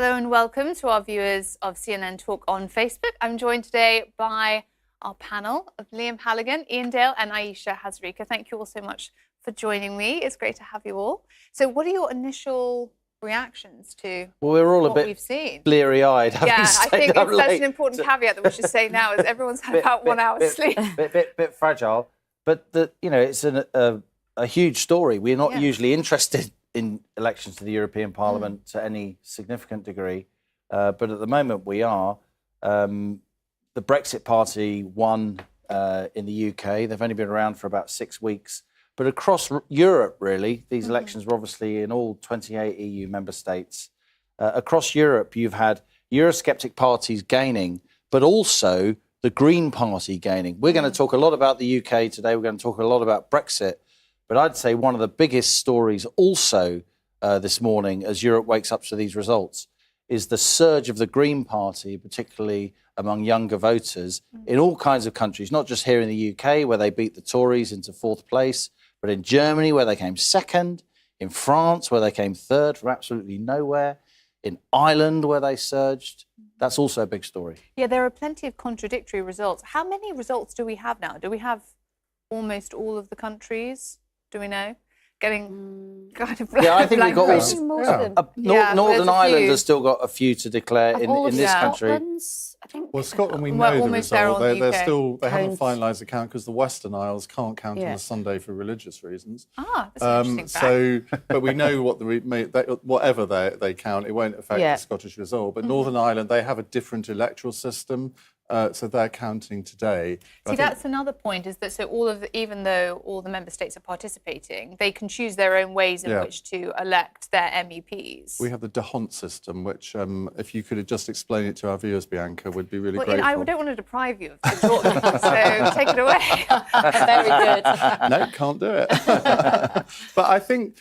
Hello and welcome to our viewers of CNN Talk on Facebook. I'm joined today by our panel of Liam Halligan, Ian Dale and Aisha Hazarika. Thank you all so much for joining me. It's great to have you all. So what are your initial reactions to we're all what a bit we've seen? Bleary-eyed. Yeah, I think that's an important caveat that we should say now is everyone's had about 1 hour's sleep. Bit fragile. But, it's a huge story. We're not usually interested in elections to the European Parliament to any significant degree. But at the moment we are. The Brexit Party won in the UK. They've only been around for about 6 weeks. But across Europe, really, these elections were obviously in all 28 EU member states. Across Europe, you've had Eurosceptic parties gaining, but also the Green Party gaining. We're going to talk a lot about the UK today. We're going to talk a lot about Brexit. But I'd say one of the biggest stories also this morning, as Europe wakes up to these results, is the surge of the Green Party, particularly among younger voters, in all kinds of countries, not just here in the UK, where they beat the Tories into 4th place, but in Germany, where they came 2nd, in France, where they came 3rd from absolutely nowhere, in Ireland, where they surged. That's also a big story. Yeah, there are plenty of contradictory results. How many results do we have now? Do we have almost all of the countries? Do we know? Getting kind of I think we've got all. Northern Ireland has still got a few to declare in this country. I think. Well, Scotland, we know the result. They haven't finalised the count because the Western Isles can't count on a Sunday for religious reasons. That's an interesting fact. But we know what whatever they count, it won't affect the Scottish result. But Northern Ireland, they have a different electoral system. So they're counting today. See, that's another point, is that even though all the member states are participating, they can choose their own ways in which to elect their MEPs. We have the de Hont system, which, if you could just explain it to our viewers, Bianca, would be really grateful. I don't want to deprive you of the talk, so take it away. Very good. No, can't do it. But I think,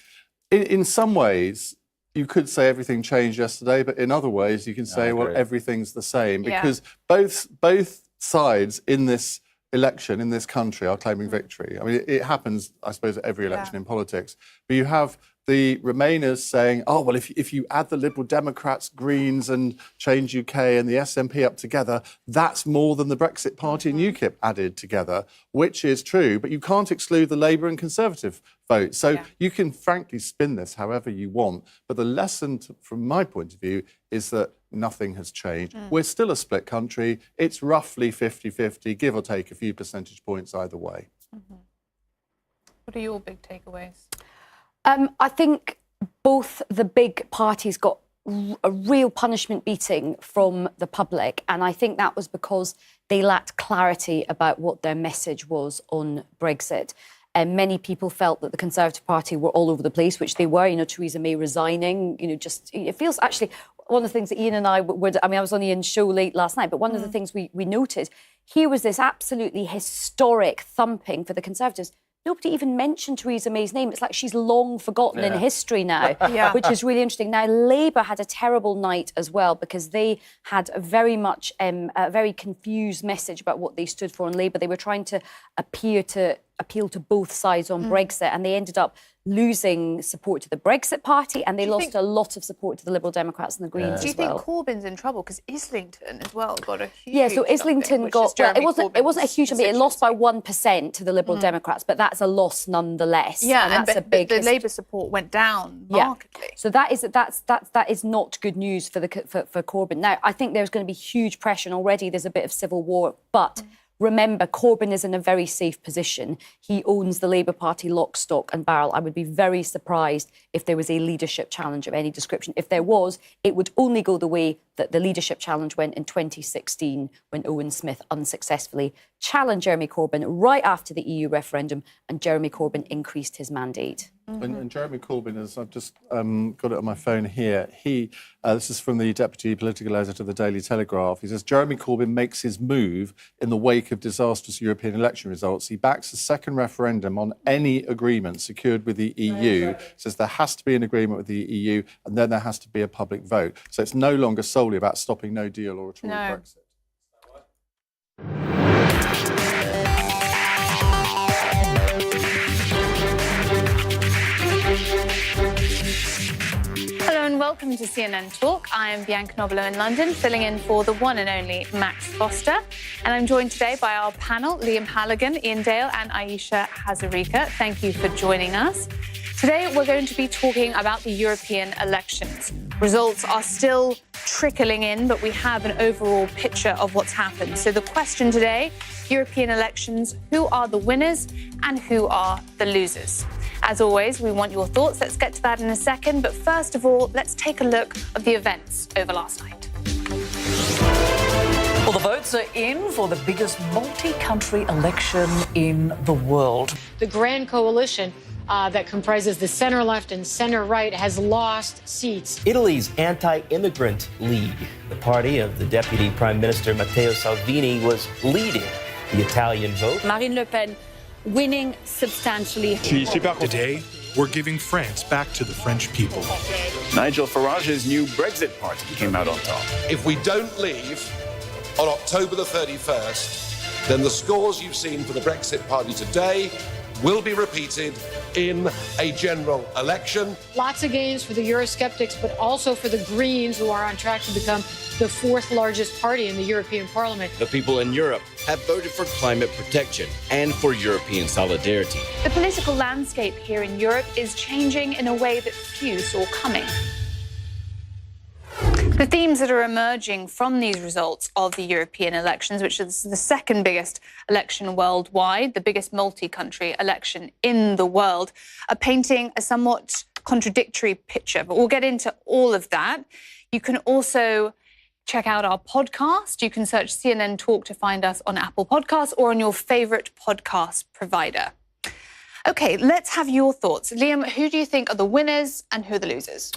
in some ways, you could say everything changed yesterday, but in other ways you can say, well, everything's the same, because both sides in this election, in this country, are claiming victory. I mean, it happens, I suppose, at every election in politics. But you have the Remainers saying, oh, well, if you add the Liberal Democrats, Greens and Change UK and the SNP up together, that's more than the Brexit Party and UKIP added together, which is true. But you can't exclude the Labour and Conservative vote. So you can frankly spin this however you want. But the lesson, from my point of view, is that nothing has changed. We're still a split country. It's roughly 50-50, give or take a few percentage points either way. What are your big takeaways? I think both the big parties got a real punishment beating from the public, and I think that was because they lacked clarity about what their message was on Brexit. And many people felt that the Conservative Party were all over the place, which they were. Theresa May resigning, it feels actually one of the things that Ian and I would, I was on Ian's show late last night, but one of the things we noted, here was this absolutely historic thumping for the Conservatives. Nobody even mentioned Theresa May's name. It's like she's long forgotten in history now, which is really interesting. Now, Labour had a terrible night as well, because they had a very confused message about what they stood for. In Labour, they were trying to appeal to both sides on Brexit, and they ended up losing support to the Brexit Party, and they lost a lot of support to the Liberal Democrats and the Greens as well. Do you think Corbyn's in trouble? Because Islington as well got a huge so Islington got... it wasn't a huge... it lost by 1% to the Liberal Democrats, but that's a loss nonetheless. Yeah, and that's a big... the Labour support went down markedly. So that is not good news for Corbyn. Now, I think there's going to be huge pressure, and already there's a bit of civil war, but... Remember, Corbyn is in a very safe position. He owns the Labour Party lock, stock and barrel. I would be very surprised if there was a leadership challenge of any description. If there was, it would only go the way that the leadership challenge went in 2016 when Owen Smith unsuccessfully challenged Jeremy Corbyn right after the EU referendum, and Jeremy Corbyn increased his mandate. And Jeremy Corbyn, as I've just got it on my phone here, this is from the Deputy Political Editor of the Daily Telegraph. He says, Jeremy Corbyn makes his move in the wake of disastrous European election results. He backs a second referendum on any agreement secured with the EU. He says there has to be an agreement with the EU, and then there has to be a public vote. So it's no longer solely about stopping no deal or a Tory Brexit. Hello and welcome to CNN Talk. I am Bianca Nobilo in London, filling in for the one and only Max Foster. And I'm joined today by our panel, Liam Halligan, Ian Dale and Ayesha Hazarika. Thank you for joining us. Today, we're going to be talking about the European elections. Results are still trickling in, but we have an overall picture of what's happened. So the question today, European elections, who are the winners and who are the losers? As always, we want your thoughts. Let's get to that in a second. But first of all, let's take a look at the events over last night. Well, the votes are in for the biggest multi-country election in the world. The Grand Coalition that comprises the center-left and center-right has lost seats. Italy's anti-immigrant League, the party of the Deputy Prime Minister Matteo Salvini, was leading the Italian vote. Marine Le Pen winning substantially. Today, we're giving France back to the French people. Nigel Farage's new Brexit party came out on top. If we don't leave on October the 31st, then the scores you've seen for the Brexit party today will be repeated in a general election. Lots of gains for the Eurosceptics, but also for the Greens, who are on track to become the fourth largest party in the European Parliament. The people in Europe have voted for climate protection and for European solidarity. The political landscape here in Europe is changing in a way that few saw coming. The themes that are emerging from these results of the European elections, which is the second biggest election worldwide, the biggest multi-country election in the world, are painting a somewhat contradictory picture. But we'll get into all of that. You can also check out our podcast. You can search CNN Talk to find us on Apple Podcasts or on your favourite podcast provider. OK, let's have your thoughts. Liam, who do you think are the winners and who are the losers?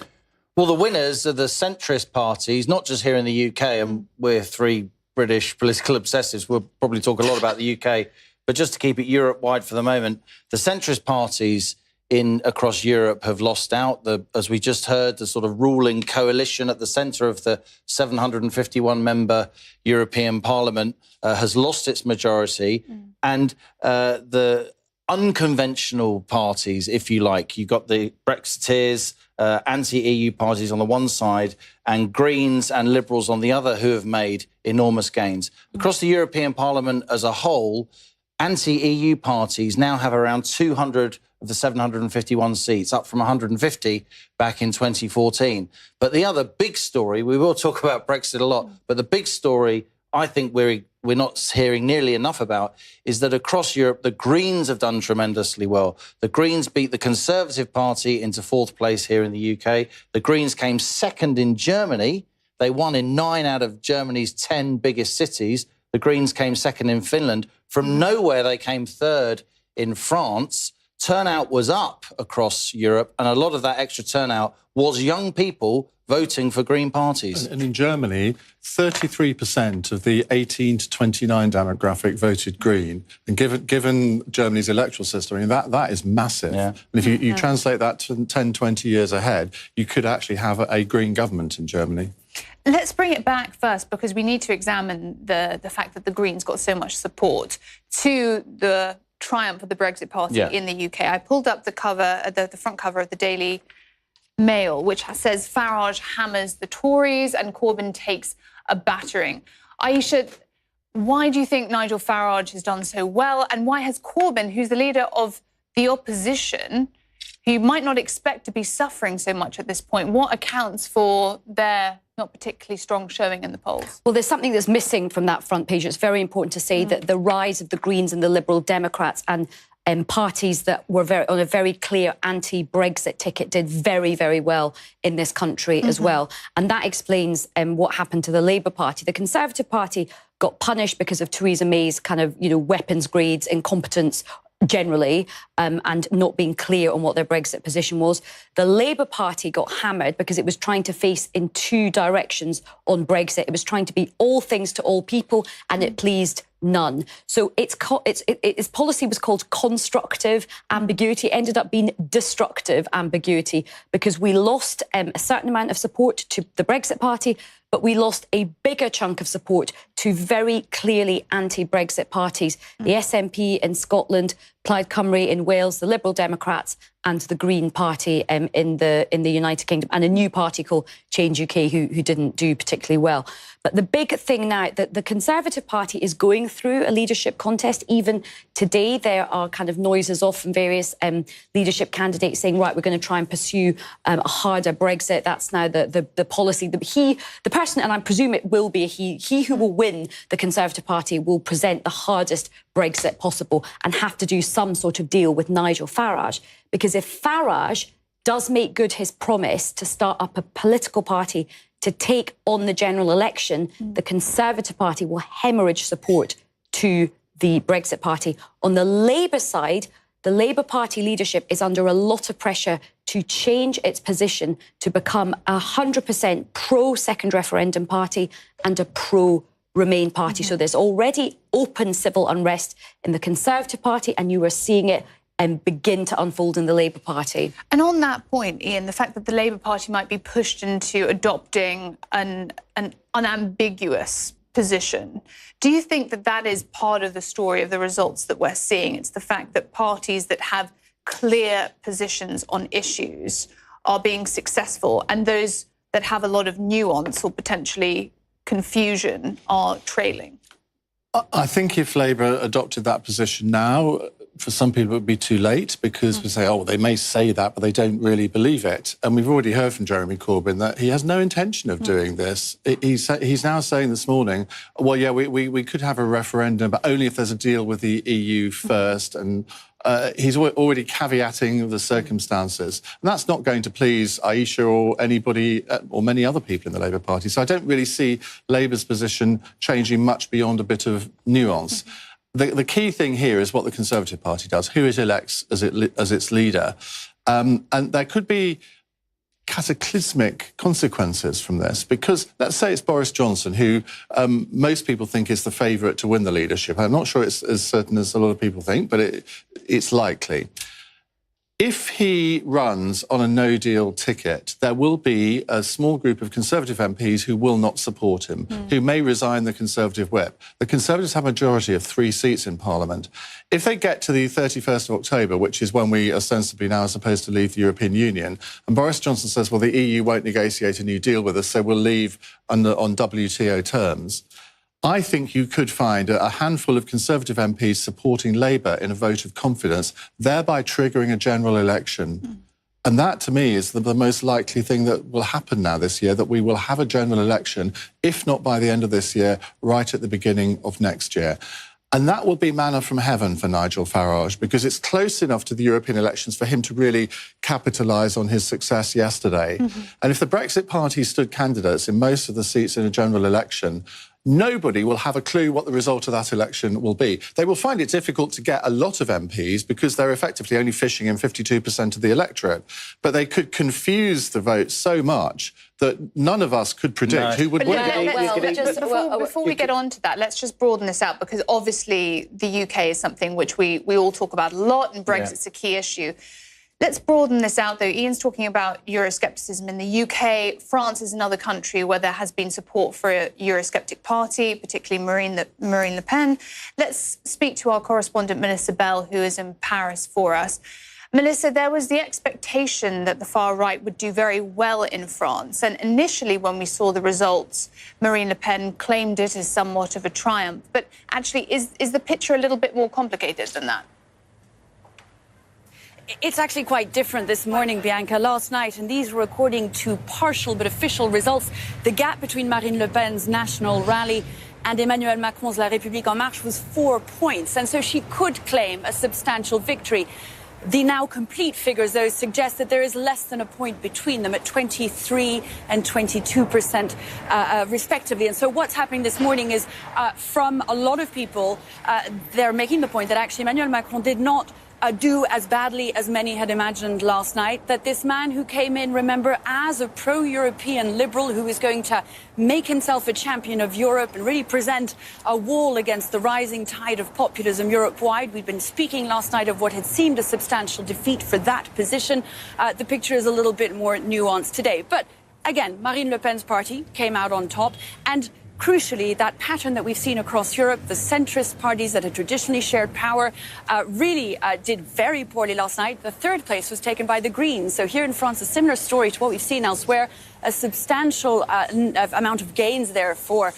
Well, the winners are the centrist parties, not just here in the UK, and we're three British political obsessives. We'll probably talk a lot about the UK, but just to keep it Europe-wide for the moment, the centrist parties across Europe have lost out. As we just heard, the sort of ruling coalition at the centre of the 751-member European Parliament has lost its majority, and the unconventional parties, if you like, you've got the Brexiteers, anti-EU parties on the one side and Greens and Liberals on the other, who have made enormous gains. Across the European Parliament as a whole, anti-EU parties now have around 200 of the 751 seats, up from 150 back in 2014. But the other big story, we will talk about Brexit a lot, but the big story I think we're not hearing nearly enough about is that across Europe, the Greens have done tremendously well. The Greens beat the Conservative Party into fourth place here in the UK. The Greens came second in Germany. They won in 9 out of Germany's 10 biggest cities. The Greens came second in Finland. From nowhere, they came third in France. Turnout was up across Europe, and a lot of that extra turnout was young people voting for Green parties. And in Germany, 33% of the 18 to 29 demographic voted Green. And given Germany's electoral system, I mean, that is massive. Yeah. And if you translate that to 10, 20 years ahead, you could actually have a Green government in Germany. Let's bring it back first, because we need to examine the fact that the Greens got so much support to the triumph of the Brexit party in the UK. I pulled up the cover, the front cover of the Daily Mail, which says Farage hammers the Tories and Corbyn takes a battering. Ayesha, why do you think Nigel Farage has done so well, and why has Corbyn, who's the leader of the opposition, who you might not expect to be suffering so much at this point, what accounts for their not particularly strong showing in the polls? Well, there's something that's missing from that front page. It's very important to say that the rise of the Greens and the Liberal Democrats and parties that were on a very clear anti-Brexit ticket did very, very well in this country as well. And that explains what happened to the Labour Party. The Conservative Party got punished because of Theresa May's kind of, weapons grades, incompetence generally, and not being clear on what their Brexit position was. The Labour Party got hammered because it was trying to face in two directions on Brexit. It was trying to be all things to all people, and it pleased none. So its policy was called constructive ambiguity. It ended up being destructive ambiguity because we lost a certain amount of support to the Brexit Party, but we lost a bigger chunk of support to very clearly anti-Brexit parties. The SNP in Scotland, Plaid Cymru in Wales, the Liberal Democrats, and the Green Party in the United Kingdom, and a new party called Change UK who didn't do particularly well. But the big thing now that the Conservative Party is going through a leadership contest. Even today, there are kind of noises off from various leadership candidates saying, right, we're going to try and pursue a harder Brexit. That's now the policy. The person, and I presume it will be he who will win the Conservative Party will present the hardest Brexit possible and have to do some sort of deal with Nigel Farage. Because if Farage does make good his promise to start up a political party to take on the general election, the Conservative Party will hemorrhage support to the Brexit Party. On the Labour side, the Labour Party leadership is under a lot of pressure to change its position to become a 100% pro-second referendum party and a pro-Remain party. So there's already open civil unrest in the Conservative Party, and you are seeing it begin to unfold in the Labour Party. And on that point, Ian, the fact that the Labour Party might be pushed into adopting an unambiguous position, do you think that that is part of the story of the results that we're seeing? It's the fact that parties that have clear positions on issues are being successful, and those that have a lot of nuance or potentially confusion are trailing? I think if Labour adopted that position now, for some people it would be too late, because we say, oh, they may say that, but they don't really believe it. And we've already heard from Jeremy Corbyn that he has no intention of doing this. He's now saying this morning, well, yeah, we could have a referendum, but only if there's a deal with the EU first. And he's already caveating the circumstances. And that's not going to please Aisha or anybody or many other people in the Labour Party. So I don't really see Labour's position changing much beyond a bit of nuance. The key thing here is what the Conservative Party does, who it elects as its leader. And there could be cataclysmic consequences from this, because let's say it's Boris Johnson, who most people think is the favourite to win the leadership. I'm not sure it's as certain as a lot of people think, but it's likely. If he runs on a no-deal ticket, there will be a small group of Conservative MPs who will not support him, who may resign the Conservative whip. The Conservatives have a majority of 3 seats in Parliament. If they get to the 31st of October, which is when we ostensibly now are supposed to leave the European Union, and Boris Johnson says, well, the EU won't negotiate a new deal with us, so we'll leave on WTO terms, I think you could find a handful of Conservative MPs supporting Labour in a vote of confidence, thereby triggering a general election. And that, to me, is the most likely thing that will happen now this year, that we will have a general election, if not by the end of this year, right at the beginning of next year. And that will be manna from heaven for Nigel Farage, because it's close enough to the European elections for him to really capitalise on his success yesterday. And if the Brexit Party stood candidates in most of the seats in a general election, nobody will have a clue what the result of that election will be. They will find it difficult to get a lot of MPs because they're effectively only fishing in 52% of the electorate. But they could confuse the vote so much that none of us could predict who would win. Before we get on to that, let's just broaden this out, because obviously the UK is something which we all talk about a lot, and Brexit's a key issue. Let's broaden this out, though. Ian's talking about Euroscepticism in the UK. France is another country where there has been support for a Eurosceptic party, particularly Marine Le Pen. Let's speak to our correspondent, Melissa Bell, who is in Paris for us. Melissa, there was the expectation that the far right would do very well in France. And initially, when we saw the results, Marine Le Pen claimed it as somewhat of a triumph. But actually, is the picture a little bit more complicated than that? It's actually quite different this morning, Bianca. Last night, and these were according to partial but official results, the gap between Marine Le Pen's national rally and Emmanuel Macron's La République En Marche was 4 points. And so she could claim a substantial victory. The now complete figures, though, suggest that there is less than a point between them at 23% and 22% respectively. And so what's happening this morning is, from a lot of people, they're making the point that actually Emmanuel Macron did not do as badly as many had imagined last night, that this man who came in, remember, as a pro-European liberal who is going to make himself a champion of Europe and really present a wall against the rising tide of populism Europe-wide. We'd been speaking last night of what had seemed a substantial defeat for that position. The picture is a little bit more nuanced today. But again, Marine Le Pen's party came out on top, and crucially, that pattern that we've seen across Europe, the centrist parties that had traditionally shared power, really did very poorly last night. The third place was taken by the Greens. So here in France, a similar story to what we've seen elsewhere, a substantial amount of gains there for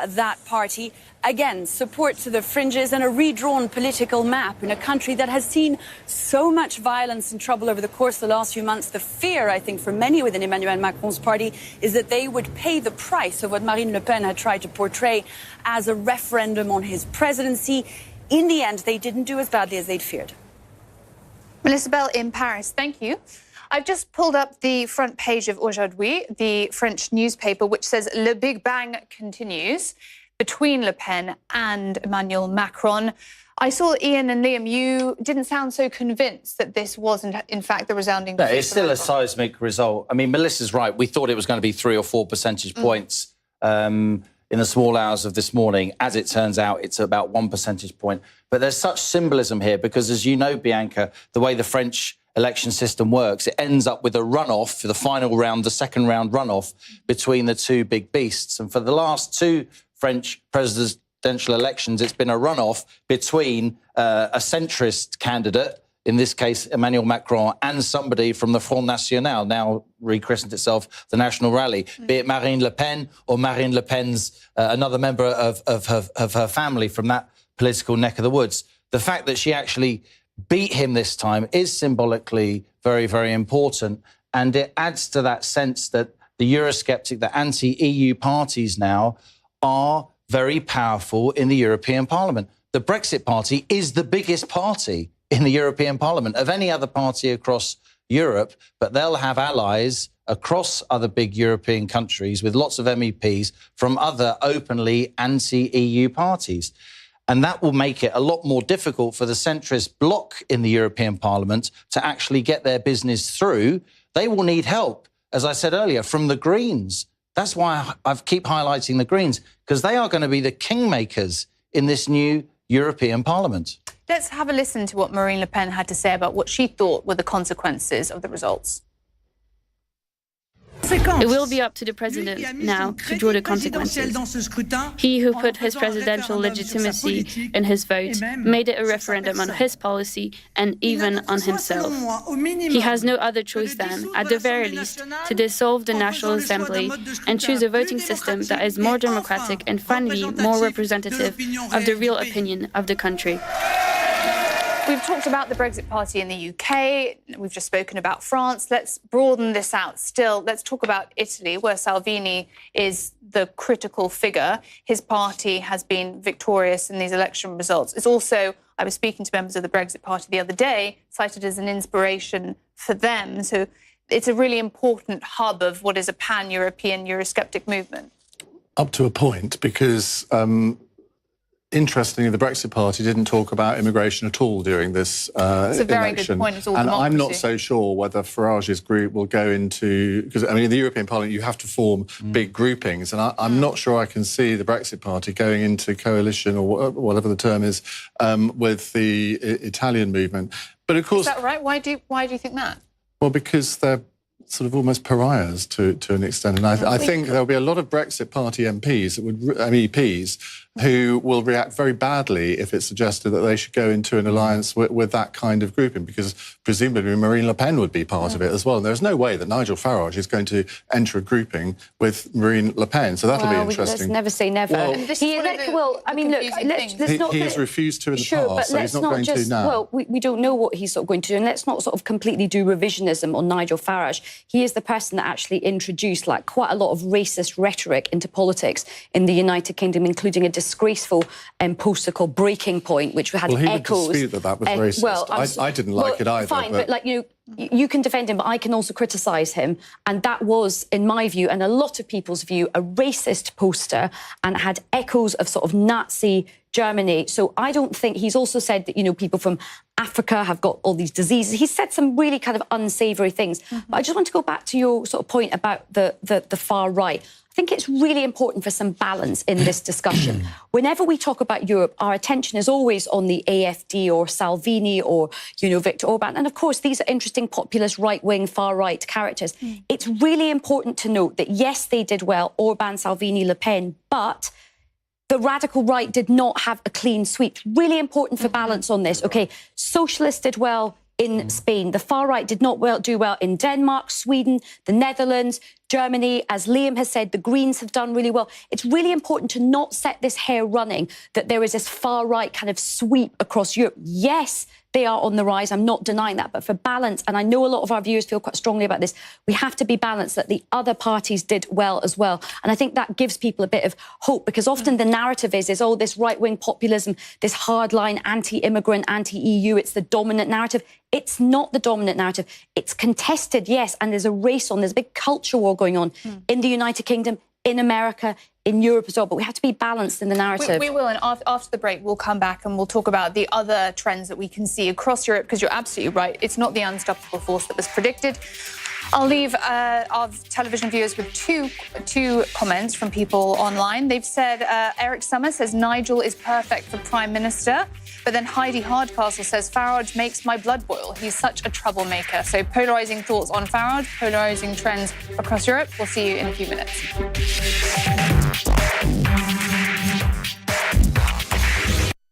that party. Again, support to the fringes and a redrawn political map in a country that has seen so much violence and trouble over the course of the last few months. The fear, I think, for many within Emmanuel Macron's party is that they would pay the price of what Marine Le Pen had tried to portray as a referendum on his presidency. In the end, they didn't do as badly as they'd feared. Melissa Bell in Paris, thank you. I've just pulled up the front page of Aujourd'hui, the French newspaper, which says Le Big Bang continues between Le Pen and Emmanuel Macron. I saw Ian and Liam, you didn't sound so convinced that this wasn't, in fact, the resounding defeat. No, it's still a seismic result. I mean, Melissa's right. We thought it was going to be 3 or 4 percentage points in the small hours of this morning. As it turns out, it's about 1 percentage point. But there's such symbolism here because, as you know, Bianca, the way the French election system works, it ends up with a runoff for the final round, the second round runoff between the two big beasts. And for the last 2 French presidential elections, it's been a runoff between a centrist candidate, in this case Emmanuel Macron, and somebody from the Front National, now rechristened itself the National Rally, be it Marine Le Pen or Marine Le Pen's another member of her family from that political neck of the woods. The fact that she actually beat him this time is symbolically very, very important, and it adds to that sense that the Eurosceptic, the anti-EU parties now are very powerful in the European Parliament. The Brexit Party is the biggest party in the European Parliament of any other party across Europe, but they'll have allies across other big European countries with lots of MEPs from other openly anti-EU parties. And that will make it a lot more difficult for the centrist bloc in the European Parliament to actually get their business through. They will need help, as I said earlier, from the Greens. That's why I keep highlighting the Greens, because they are going to be the kingmakers in this new European Parliament. Let's have a listen to what Marine Le Pen had to say about what she thought were the consequences of the results. It will be up to the president now to draw the consequences. He who put his presidential legitimacy in his vote made it a referendum on his policy and even on himself. He has no other choice than, at the very least, to dissolve the National Assembly and choose a voting system that is more democratic and finally more representative of the real opinion of the country. We've talked about the Brexit Party in the UK. We've just spoken about France. Let's broaden this out still. Let's talk about Italy, where Salvini is the critical figure. His party has been victorious in these election results. It's also, I was speaking to members of the Brexit Party the other day, cited as an inspiration for them. So it's a really important hub of what is a pan-European Eurosceptic movement. Up to a point, because interestingly, the Brexit Party didn't talk about immigration at all during this election. It's a very good point. It's all and democracy. I'm not so sure whether Farage's group will go into... Because, I mean, in the European Parliament, you have to form big groupings, and I'm not sure I can see the Brexit Party going into coalition, or whatever the term is, with the Italian movement. But, of course... Is that right? Why do you think that? Well, because they're sort of almost pariahs to an extent. And I think there'll be a lot of Brexit Party MEPs who will react very badly if it's suggested that they should go into an alliance with that kind of grouping, because presumably Marine Le Pen would be part of it as well. And there's no way that Nigel Farage is going to enter a grouping with Marine Le Pen. So that'll be interesting. Let's never say never. Well, he has refused to in the past, but so he's not going to now. Well, we don't know what he's sort of going to do, and let's not sort of completely do revisionism on Nigel Farage. He is the person that actually introduced quite a lot of racist rhetoric into politics in the United Kingdom, including a disgraceful poster called Breaking Point, which had echoes. He would dispute that was racist. Well, I didn't like it either. Fine, but you can defend him, but I can also criticise him. And that was, in my view, and a lot of people's view, a racist poster and had echoes of sort of Nazi Germany. So I don't think... He's also said that, people from Africa have got all these diseases. He's said some really kind of unsavoury things. But I just want to go back to your sort of point about the far right. I I think it's really important for some balance in this discussion. Whenever we talk about Europe, our attention is always on the AfD or Salvini or, Viktor Orban. And of course, these are interesting populist right-wing, far-right characters. It's really important to note that, yes, they did well, Orban, Salvini, Le Pen, but the radical right did not have a clean sweep. Really important for balance on this. OK, socialists did well in Spain. The far right did not do well in Denmark, Sweden, the Netherlands, Germany. As Liam has said, the Greens have done really well. It's really important to not set this hair running that there is this far right kind of sweep across Europe. Yes, they are on the rise. I'm not denying that. But for balance, and I know a lot of our viewers feel quite strongly about this, we have to be balanced that the other parties did well as well. And I think that gives people a bit of hope, because often the narrative is oh, this right-wing populism, this hardline anti-immigrant, anti-EU, it's the dominant narrative. It's not the dominant narrative. It's contested, yes, and there's a race on. There's a big culture war going on in the United Kingdom, in America, in Europe as well, but we have to be balanced in the narrative. We will, and after the break, we'll come back and we'll talk about the other trends that we can see across Europe, because you're absolutely right. It's not the unstoppable force that was predicted. I'll leave our television viewers with two comments from people online. They've said, Eric Summer says Nigel is perfect for Prime Minister, but then Heidi Hardcastle says Farage makes my blood boil. He's such a troublemaker. So polarising thoughts on Farage, polarising trends across Europe. We'll see you in a few minutes.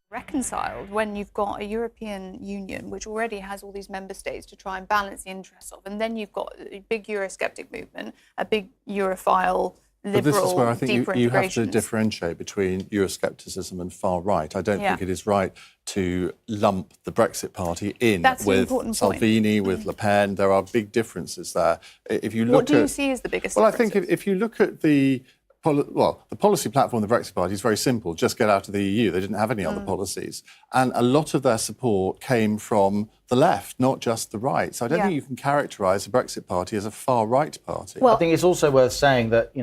Reconciled when you've got a European Union which already has all these member states to try and balance the interests of, and then you've got a big Eurosceptic movement, a big Europhile, liberal, but this is where I think you have to integrationist. Differentiate between Euroscepticism and far right. I don't think it is right to lump the Brexit Party in with Salvini, with Le Pen. There are big differences there. If you look what do you see as the biggest differences? I think if you look at the policy platform of the Brexit Party is very simple. Just get out of the EU. They didn't have any other policies. And a lot of their support came from the left, not just the right. So I don't think you can characterise the Brexit Party as a far-right party. Well, I think it's also worth saying that,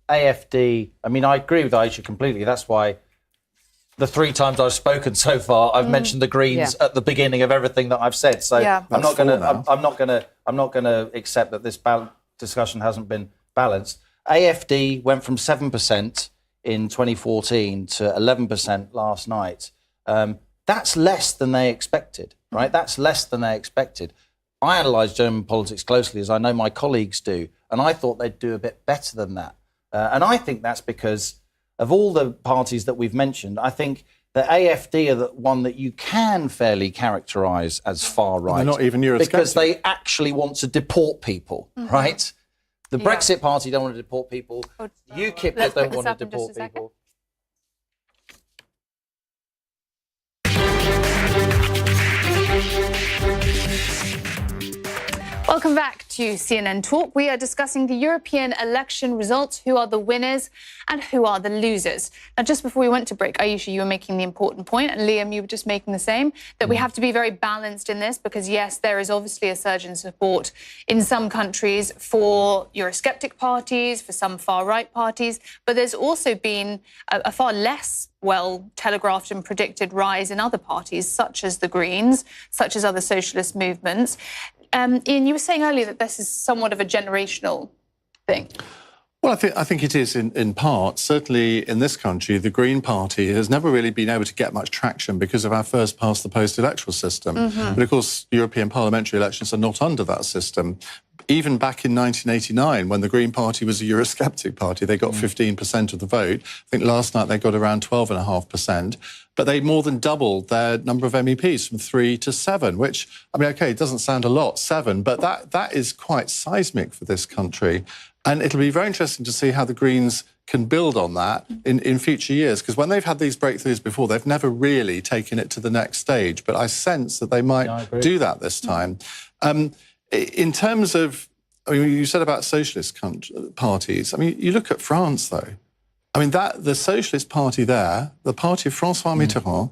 AfD... I mean, I agree with Aisha completely. That's why the 3 times I've spoken so far, I've mentioned the Greens at the beginning of everything that I've said. So I'm not going to accept that this discussion hasn't been balanced. AfD went from 7% in 2014 to 11% last night. That's less than they expected, right? That's less than they expected. I analyse German politics closely, as I know my colleagues do, and I thought they'd do a bit better than that. And I think that's because of all the parties that we've mentioned, I think the AfD are the one that you can fairly characterise as far right. They're not even Eurosceptic. Because they actually want to deport people, right? The Brexit Party don't want to deport people. UKIP don't want to deport people. Welcome back to CNN Talk. We are discussing the European election results, who are the winners and who are the losers. Now, just before we went to break, Aisha, you were making the important point, and Liam, you were just making the same, that we have to be very balanced in this because, yes, there is obviously a surge in support in some countries for Eurosceptic parties, for some far-right parties, but there's also been a far less well-telegraphed and predicted rise in other parties, such as the Greens, such as other socialist movements. Ian, you were saying earlier that this is somewhat of a generational thing. Well, I think it is in part. Certainly in this country, the Green Party has never really been able to get much traction because of our first-past-the-post electoral system. But, of course, European parliamentary elections are not under that system. Even back in 1989, when the Green Party was a Eurosceptic party, they got 15% of the vote. I think last night they got around 12.5%. But they more than doubled their number of MEPs from 3 to 7, which, I mean, OK, it doesn't sound a lot, 7, but that is quite seismic for this country. And it'll be very interesting to see how the Greens can build on that in future years, because when they've had these breakthroughs before, they've never really taken it to the next stage. But I sense that they might do that this time. In terms of, I mean, you said about socialist parties. I mean, you look at France, though. I mean, the Socialist Party there, the party of François Mitterrand,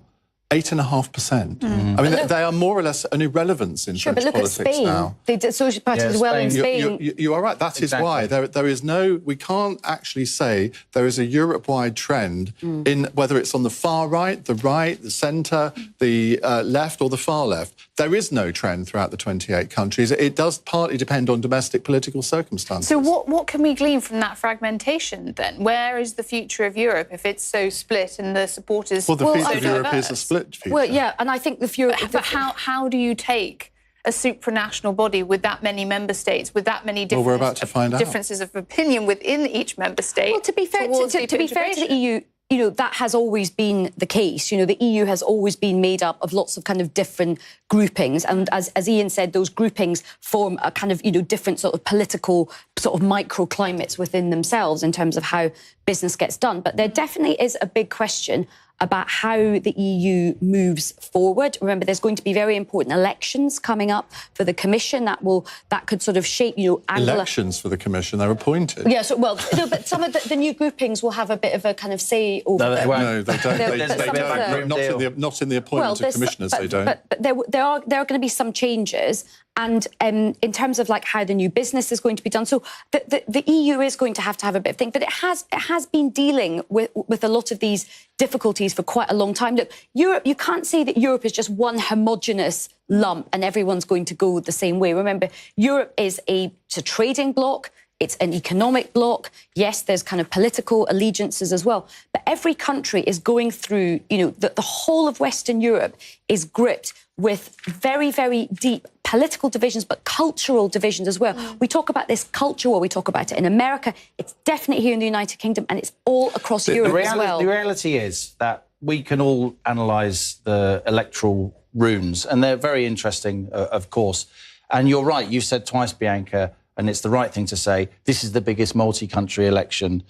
8.5%. I mean, they are more or less an irrelevance in French politics now. Look at Spain. The Socialist Party as well in Spain. You are right. That is why there is no. We can't actually say there is a Europe-wide trend in whether it's on the far right, the centre, the left, or the far left. there is no trend throughout the 28 countries. It does partly depend on domestic political circumstances. So what can we glean from that fragmentation then? Where is the future of Europe if it's so split and the supporters? Well, the future of Europe is a split future. Well, yeah, and I think But how do you take a supranational body with that many member states, with that many we're about to find out. differences of opinion within each member state? Well, to be fair to the EU, that has always been the case. The EU has always been made up of lots of kind of different groupings. And as Ian said, those groupings form a kind of, different sort of political sort of microclimates within themselves in terms of how business gets done. But there definitely is a big question about how the EU moves forward. Remember, there's going to be very important elections coming up for the Commission that could sort of shape, Elections for the Commission, they're appointed. Yeah, but some of the new groupings will have a bit of a kind of say over No, they don't. Not in the appointment of commissioners, they don't. But there are going to be some changes. And in terms of how the new business is going to be done, so the EU is going to have a bit of thing, but it has been dealing with a lot of these difficulties for quite a long time. Look, Europe, you can't say that Europe is just one homogenous lump and everyone's going to go the same way. Remember, Europe is it's a trading bloc. It's an economic bloc. Yes, there's kind of political allegiances as well. But every country is going through, the whole of Western Europe is gripped with very, very deep political divisions, but cultural divisions as well. We talk about this culture war. We talk about it in America. It's definitely here in the United Kingdom, and it's all across Europe as well. The reality is that we can all analyse the electoral runes, and they're very interesting, of course. And you're right, you've said twice, Bianca, and it's the right thing to say, this is the biggest multi-country election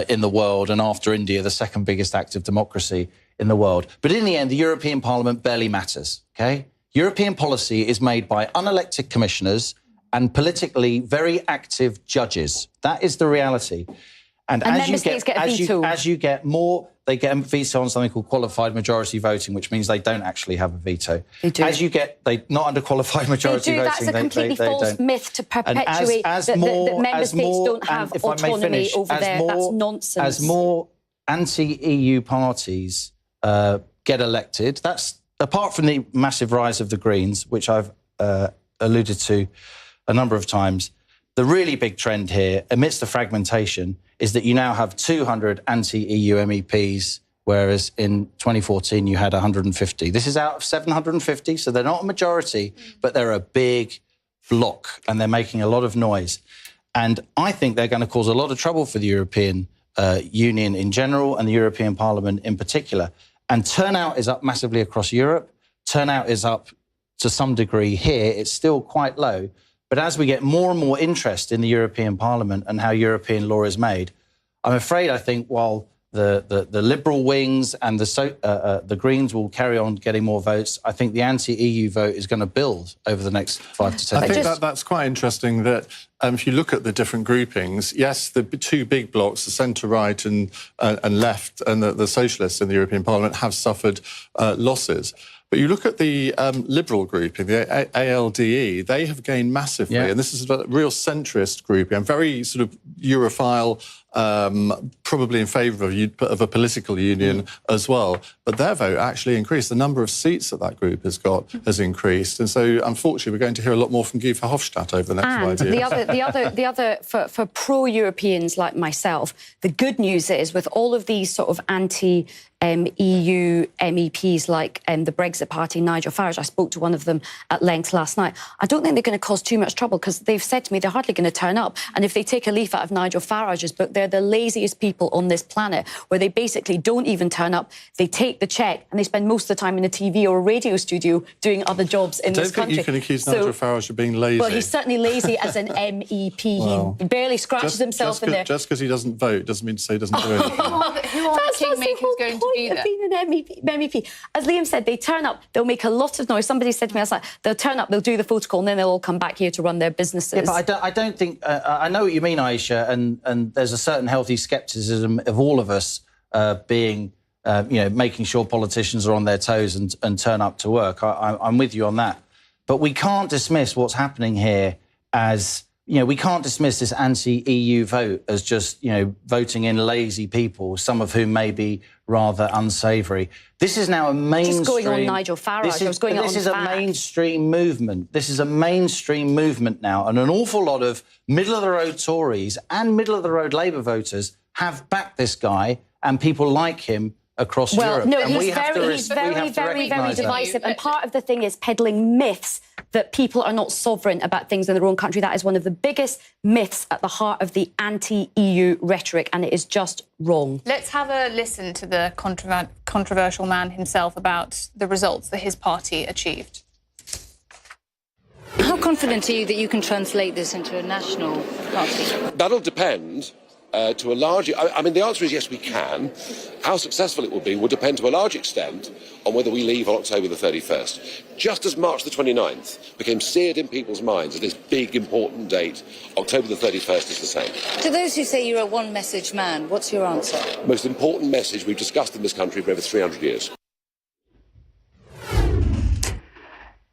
in the world, and after India, the second biggest act of democracy in the world. But in the end, the European Parliament barely matters, OK? European policy is made by unelected commissioners and politically very active judges. That is the reality. And as you get more, they get a veto on something called qualified majority voting, which means they don't actually have a veto. They do. As you get, not under qualified majority voting. That's a completely false myth to perpetuate that member states don't have autonomy over there. That's nonsense. As more anti-EU parties get elected, that's apart from the massive rise of the Greens, which I've alluded to a number of times. The really big trend here, amidst the fragmentation, is that you now have 200 anti-EU MEPs, whereas in 2014 you had 150. This is out of 750, so they're not a majority, but they're a big bloc, and they're making a lot of noise. And I think they're going to cause a lot of trouble for the European Union in general and the European Parliament in particular. And turnout is up massively across Europe. Turnout is up to some degree here. It's still quite low. But as we get more and more interest in the European Parliament and how European law is made, I'm afraid, I think, while the Liberal wings and the Greens will carry on getting more votes, I think the anti-EU vote is going to build over the next 5 to 10 years. I think that's quite interesting that if you look at the different groupings, yes, the two big blocs, the centre-right and left, and the socialists in the European Parliament have suffered losses. But you look at the Liberal grouping, the ALDE, they have gained massively. Yeah. And this is a real centrist grouping, and very sort of Europhile, probably in favour of a political union as well. But their vote actually increased. The number of seats that group has got has increased. And so, unfortunately, we're going to hear a lot more from Guy Verhofstadt over the next 5 years. The other for pro-Europeans like myself, the good news is with all of these sort of anti-EU MEPs like the Brexit party, Nigel Farage, I spoke to one of them at length last night. I don't think they're going to cause too much trouble because they've said to me they're hardly going to turn up. And if they take a leaf out of Nigel Farage's book, they're the laziest people on this planet, where they basically don't even turn up. They take the cheque and they spend most of the time in a TV or a radio studio doing other jobs in this country. I don't think you can accuse Nigel Farage of being lazy. Well, he's certainly lazy as an MEP. Well, he barely scratches himself in there. Just because he doesn't vote doesn't mean to say he doesn't do anything. Who are the kingmakers going to be there? Being an MEP. As Liam said, they turn up, they'll make a lot of noise. Somebody said to me last night, they'll turn up, they'll do the protocol, and then they'll all come back here to run their businesses. Yeah, but I don't think... I know what you mean, Aisha, and there's a certain healthy scepticism of all of us making sure politicians are on their toes and turn up to work. I'm with you on that. But we can't dismiss what's happening here as we can't dismiss this anti-EU vote as just, voting in lazy people, some of whom may be rather unsavoury. This is now a mainstream... Just going on Nigel Farage. This is a mainstream movement. This is a mainstream movement now, and an awful lot of middle-of-the-road Tories and middle-of-the-road Labour voters have backed this guy and people like him across Europe. No, and he's very divisive. And part of the thing is peddling myths that people are not sovereign about things in their own country. That is one of the biggest myths at the heart of the anti-EU rhetoric, and it is just wrong. Let's have a listen to the controversial man himself about the results that his party achieved. How confident are you that you can translate this into a national party? That'll depend. To a large... I mean, the answer is yes, we can. How successful it will be will depend to a large extent on whether we leave on October the 31st. Just as March the 29th became seared in people's minds as this big, important date, October the 31st is the same. To those who say you're a one-message man, what's your answer? Most important message we've discussed in this country for over 300 years.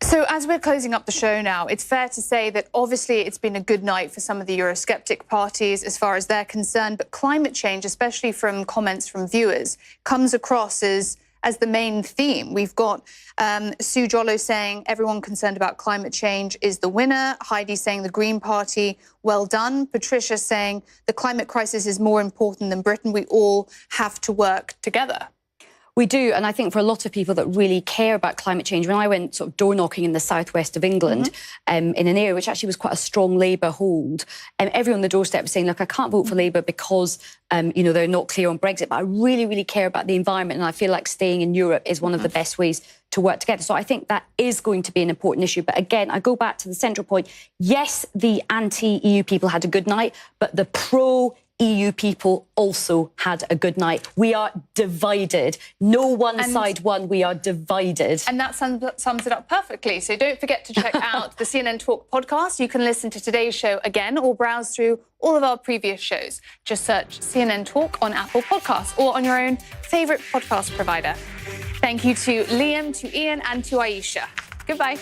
So as we're closing up the show now, it's fair to say that obviously it's been a good night for some of the Eurosceptic parties as far as they're concerned, but climate change, especially from comments from viewers, comes across as the main theme. We've got Sue Jollo saying everyone concerned about climate change is the winner. Heidi saying the Green Party, well done. Patricia saying the climate crisis is more important than Britain. We all have to work together. We do, and I think for a lot of people that really care about climate change, when I went sort of door knocking in the southwest of England, in an area which actually was quite a strong Labour hold, everyone on the doorstep was saying, look, I can't vote for Labour because, they're not clear on Brexit, but I really, really care about the environment, and I feel like staying in Europe is one of the best ways to work together. So I think that is going to be an important issue. But again, I go back to the central point. Yes, the anti-EU people had a good night, but the pro-EU people also had a good night. We are divided. No one side won. We are divided. And that sums it up perfectly. So don't forget to check out the CNN Talk podcast. You can listen to today's show again or browse through all of our previous shows. Just search CNN Talk on Apple Podcasts or on your own favourite podcast provider. Thank you to Liam, to Ian and to Aisha. Goodbye.